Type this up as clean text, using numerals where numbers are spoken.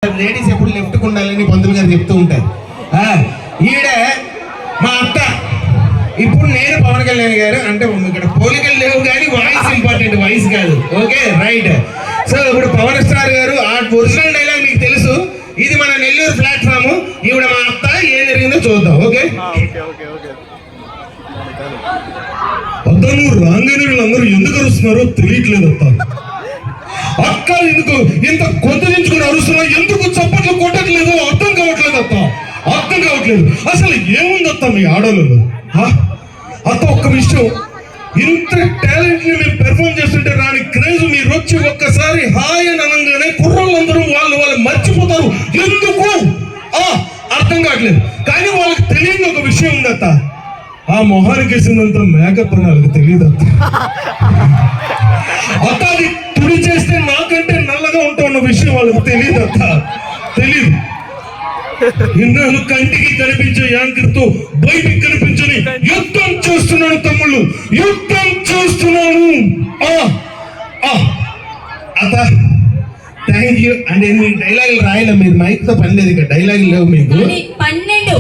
Ladies ఎప్పుడు లెఫ్ట్కి ఉండాలని పంతులు గారు చెప్తూ ఉంటారు. ఈడ మా అత్త. ఇప్పుడు నేను పవన్ కళ్యాణ్ గారు అంటే ఇక్కడ పోలికలు లేవు కానీ వాయిస్ ఇంపార్టెంట్, వాయిస్ కాదు. Okay right. సో ఇప్పుడు పవన్ స్టార్ గారు ఆ ఒరిజినల్ డైలాగ్ మీకు తెలుసు. ఇది మన నెల్లూరు ప్లాట్ఫామ్. ఈవిడ మా అత్త, ఏం జరిగిందో చూద్దాం. ఓకే అతను రాంగని వీళ్ళందరూ ఎందుకు అరుస్తున్నారో తెలియట్లేదు అత్త. అక్క ఎందుకు ఇంత కొద్దించుకుని అరుస్తున్నా, ఎందుకు చప్పట్లు కొట్టట్లేదు అర్థం కావట్లేదు అత్త, అర్థం కావట్లేదు. అసలు ఏముందత్త మీ ఆడలలో? అత్త ఒక్క విషయం, ఇంత టాలెంట్ ని మేము పెర్ఫార్మ్ చేస్తుంటే రాని క్రేజ్ మీరు వచ్చి ఒక్కసారి హాయ్ అని అనగానే కుర్రోళ్ళందరూ వాళ్ళు మర్చిపోతారు. ఎందుకు అర్థం కావట్లేదు. కానీ వాళ్ళకి తెలియని ఒక విషయం ఉందత్త, ఆ మొహానికి వేసినంత మేకప్ అని వాళ్ళకి తెలియదు అత్త. అత్త అది తుడి చేస్తే నాకంటే నల్లగా ఉంటామన్న విషయం వాళ్ళకి తెలియదు అత్త, తెలియదు. ఇన్నాళ్ళు కంటికి కనిపించే యాంకర్ తో బయటికి కనిపించని యుద్ధం చేస్తున్నాను తమ్ముళ్ళు, యుద్ధం చేస్తున్నాను. అత్త థ్యాంక్ యూ. అంటే మీ డైలాగులు రాయలే, మీరు మైక్ తో పని లేదు, ఇక్కడ డైలాగులు లేవు మీకు. 12